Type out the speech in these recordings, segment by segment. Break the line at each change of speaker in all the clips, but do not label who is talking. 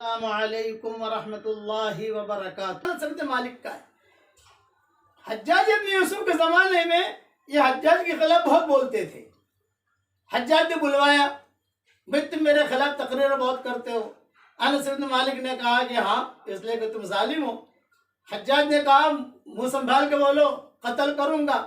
السلام علیکم ورحمۃ اللہ وبرکاتہ۔ سمت مالک کا ہے۔ حجاج ابن یوسف کے زمانے میں یہ حجاج کے خلاف بہت بولتے تھے۔ حجاج نے بلوایا، بھئی تم میرے خلاف تقریر بہت کرتے ہو۔ انس بن مالک نے کہا کہ ہاں، اس لیے کہ تم ظالم ہو۔ حجاج نے کہا منہ سنبھال کے بولو، قتل کروں گا۔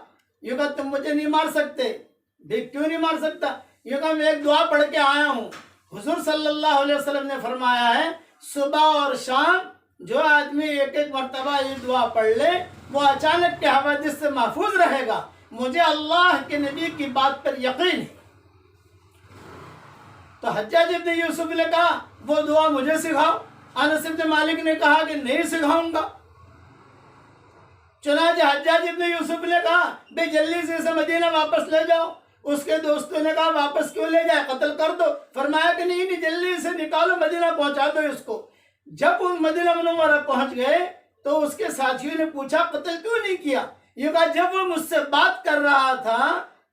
یہ کہا تم مجھے نہیں مار سکتے۔ بھی کیوں نہیں مار سکتا؟ یہ کہا میں ایک دعا پڑھ کے آیا ہوں، حضور صلی اللہ علیہ وسلم نے فرمایا ہے صبح اور شام جو آدمی ایک ایک مرتبہ یہ دعا پڑھ لے وہ اچانک کے حوادث سے محفوظ رہے گا۔ مجھے اللہ کے نبی کی بات پر یقین ہے۔ تو حجاج ابن یوسف نے کہا وہ دعا مجھے سکھاؤ۔ انس بن مالک نے کہا کہ نہیں سکھاؤں گا۔ چنانچہ حجاج ابن یوسف نے کہا بھئی جلدی سے اسے مدینہ واپس لے جاؤ۔ اس کے دوستوں نے کہا واپس کیوں لے جائے، قتل کر دو۔ فرمایا کہ نہیں، جلدی سے نکالو، مدینہ پہنچا دو اس کو۔ جب وہ مدینہ منورہ پہنچ گئے تو اس کے ساتھیوں نے پوچھا قتل کیوں نہیں کیا؟ یہ کہا جب وہ مجھ سے بات کر رہا تھا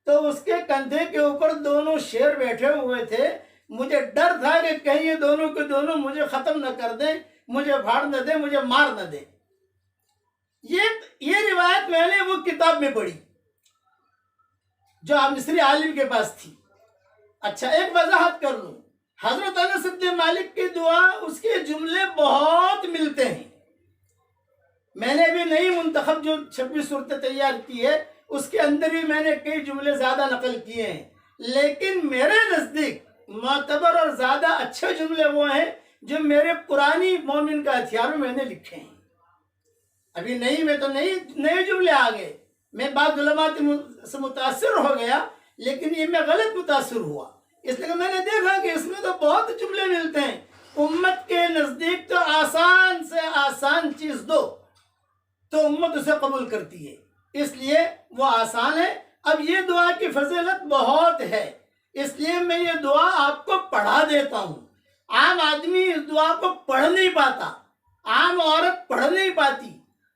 تو اس کے کندھے کے اوپر دونوں شیر بیٹھے ہوئے تھے، مجھے ڈر تھا کہ کہیں یہ دونوں کے دونوں مجھے ختم نہ کر دیں، مجھے پھاڑ نہ دیں، مجھے مار نہ دیں۔ یہ روایت میں نے وہ کتاب میں پڑھی جو مصری عالم کے پاس تھی۔ اچھا، ایک وضاحت کر لوں، حضرت انس بن مالک کی دعا اس کے جملے بہت ملتے ہیں۔ میں نے بھی نئی منتخب جو 26 صورتیں تیار کی ہے اس کے اندر بھی میں نے کئی جملے زیادہ نقل کیے ہیں، لیکن میرے نزدیک معتبر اور زیادہ اچھے جملے وہ ہیں جو میرے پرانی مومن کا ہتھیار میں نے لکھے ہیں۔ ابھی نئی میں تو نئے جملے آ گئے، میں بعض علماء سے متاثر ہو گیا، لیکن یہ میں غلط متاثر ہوا، اس لیے میں نے دیکھا کہ اس میں تو بہت جملے ملتے ہیں۔ امت کے نزدیک تو آسان سے آسان چیز دو تو امت اسے قبول کرتی ہے، اس لیے وہ آسان ہے۔ اب یہ دعا کی فضیلت بہت ہے، اس لیے میں یہ دعا آپ کو پڑھا دیتا ہوں۔ عام آدمی اس دعا کو پڑھ نہیں پاتا، عام عورت پڑھ نہیں پاتی۔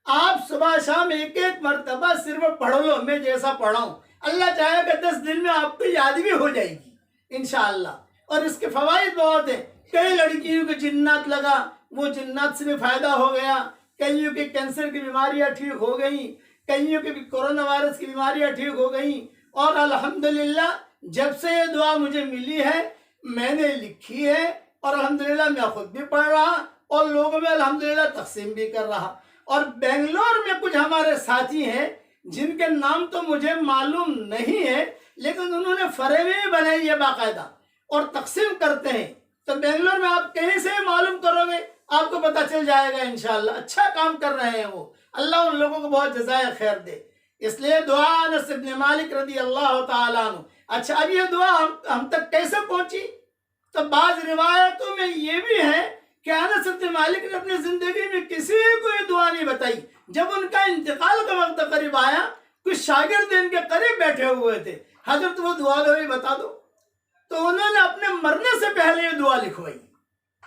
آپ صبح شام ایک ایک مرتبہ صرف پڑھ لو، میں جیسا پڑھا ہوں، اللہ چاہے کہ 10 دن میں آپ کو یاد بھی ہو جائے گی انشاءاللہ۔ اور اس کے فوائد بہت ہیں۔ کئی لڑکیوں کو جنات لگا، وہ جنات سے بھی فائدہ ہو گیا، کئیوں کے کینسر کی بیماریاں ٹھیک ہو گئیں، کئیوں کے کورونا وائرس کی بیماریاں ٹھیک ہو گئیں۔ اور الحمدللہ جب سے یہ دعا مجھے ملی ہے میں نے لکھی ہے، اور الحمدللہ میں خود بھی پڑھ رہا اور لوگوں میں الحمدللہ تقسیم بھی کر رہا۔ اور بنگلور میں کچھ ہمارے ساتھی ہیں جن کے نام تو مجھے معلوم نہیں ہے، لیکن انہوں نے فریمیں بنائی ہے باقاعدہ اور تقسیم کرتے ہیں۔ تو بنگلور میں آپ کہیں سے معلوم کرو گے آپ کو پتہ چل جائے گا انشاءاللہ۔ اچھا کام کر رہے ہیں وہ، اللہ ان لوگوں کو بہت جزائے خیر دے۔ اس لیے دعا انس بن مالک رضی اللہ تعالیٰ عنہ۔ اچھا، اب یہ دعا ہم تک کیسے پہنچی؟ تو بعض روایتوں میں یہ بھی ہے کہ انس بن مالک نے اپنی زندگی میں کسی کو یہ دعا نہیں بتائی۔ جب ان کا انتقال کا وقت قریب آیا، کچھ شاگرد ان کے قریب بیٹھے ہوئے تھے، حضرت وہ دعا دو بتا دو، تو انہوں نے اپنے مرنے سے پہلے یہ دعا لکھوائی۔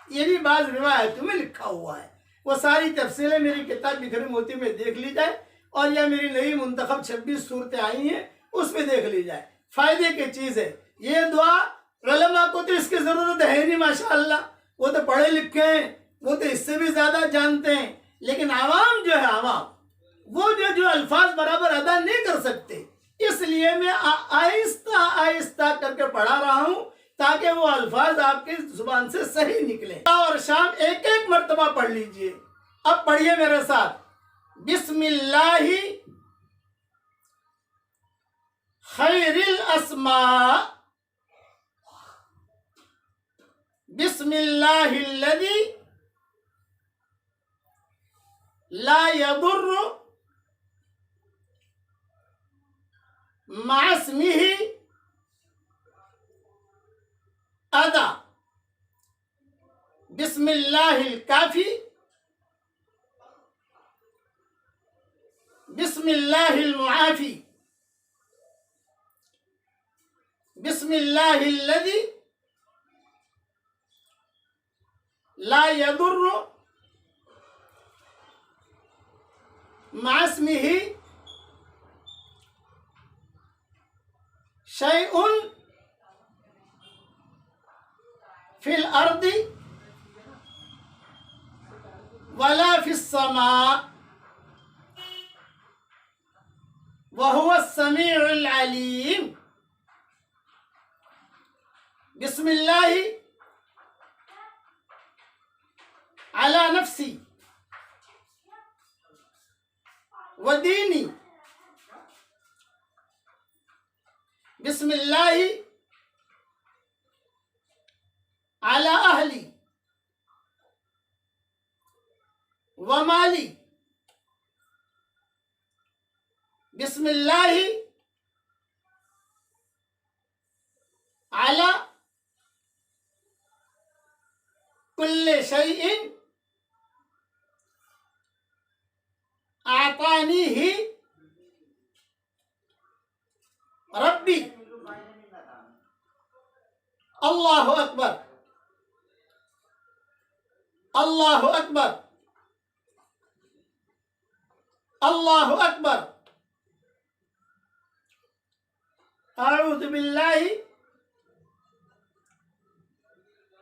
یہ بھی بعض روایتوں میں لکھا ہوا ہے، وہ ساری تفصیلیں میری کتاب بکھری موتی میں دیکھ لی جائے، اور یا میری نئی منتخب 26 صورتیں آئی ہیں اس میں دیکھ لی جائے، فائدے کی چیز ہے یہ دعا۔ علماء کو تو اس کی ضرورت ہے نہیں ماشاءاللہ، وہ تو پڑھے لکھے ہیں، وہ تو اس سے بھی زیادہ جانتے ہیں، لیکن عوام جو ہے عوام وہ جو الفاظ برابر ادا نہیں کر سکتے، اس لیے میں آہستہ آہستہ کر کے پڑھا رہا ہوں تاکہ وہ الفاظ آپ کی زبان سے صحیح نکلیں۔ اور شام ایک ایک مرتبہ پڑھ لیجئے۔ اب پڑھیے میرے ساتھ، بسم اللہ خیر الاسماء، بسم اللہ الذی لا يضر مع اسمہ اذى، بسم اللہ الکافی، بسم اللہ المعافی، بسم اللہ الذی لا يضر مع اسمہ شیء فی الارض ولا فی السماء وهو السمیع العلیم. بسم اللہ علی نفسی ودینی. بسم اللہ علی اہلی ومالی. بسم اللہ علی کل شیء اعطانیہ ربی. اللہ اکبر اللہ اکبر اللہ اکبر. اعوذ باللہ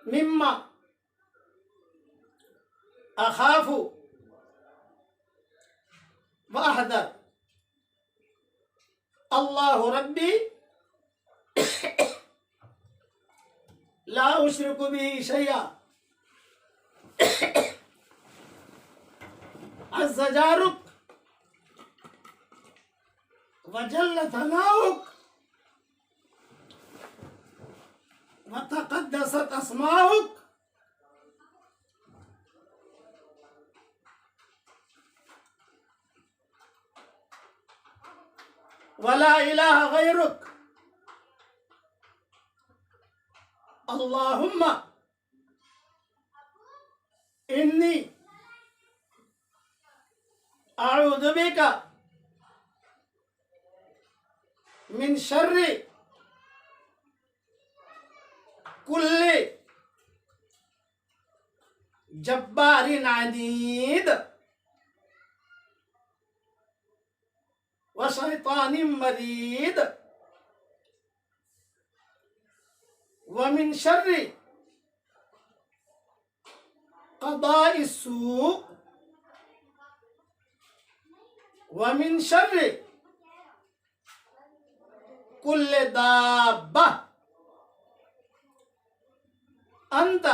مما اخاف واحذر. اللہ ربی لا اشرک به شیئا. عز جارک وجل ثناؤک وتقدست اسماؤک. ولا الہ غیرک. اللہم انی اعوذ بک من شر کل جبار عنید وشیطان مرید ومن شر قضاء السوء ومن شر کل دابہ انت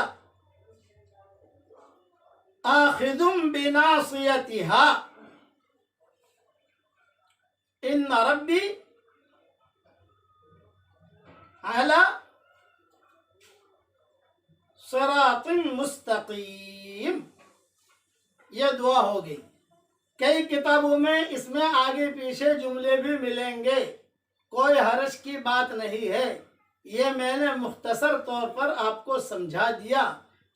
آخذ بناصیتها. ان ربی علی صراط مستقیم. یہ دعا ہو گئی. کئی کتابوں میں اس میں آگے پیچھے جملے بھی ملیں گے، کوئی حرج کی بات نہیں ہے. یہ میں نے مختصر طور پر آپ کو سمجھا دیا.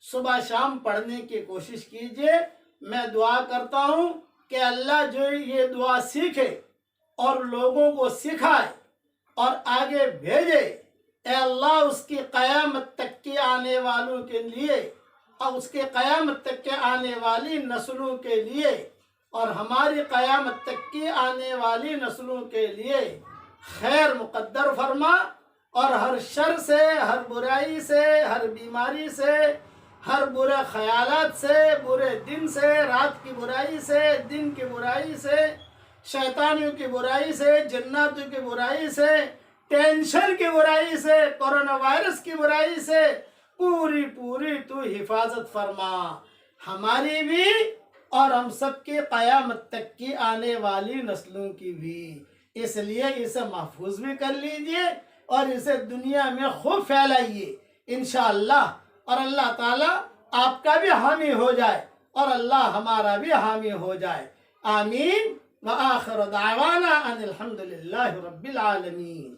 صبح شام پڑھنے کی کوشش کیجئے. میں دعا کرتا ہوں کہ اللہ جو یہ دعا سیکھے اور لوگوں کو سکھائے اور آگے بھیجے. اے اللہ اس کی قیامت تک کے آنے والوں کے لیے اور اس کے قیامت تک کے آنے والی نسلوں کے لیے اور ہماری قیامت تک کی آنے والی نسلوں کے لیے خیر مقدر فرما، اور ہر شر سے، ہر برائی سے، ہر بیماری سے، ہر برے خیالات سے، برے دن سے، رات کی برائی سے، دن کی برائی سے، شیطانیوں کی برائی سے، جناتوں کی برائی سے، ٹینشن کی برائی سے، کورونا وائرس کی برائی سے پوری تو حفاظت فرما، ہماری بھی اور ہم سب کی قیامت تک کی آنے والی نسلوں کی بھی. اس لیے اسے محفوظ بھی کر لیجئے اور اسے دنیا میں خوب پھیلائیے انشاءاللہ. اور اللہ تعالیٰ آپ کا بھی حامی ہو جائے اور اللہ ہمارا بھی حامی ہو جائے. آمین. وآخر دعوانا ان الحمد للہ رب العالمین.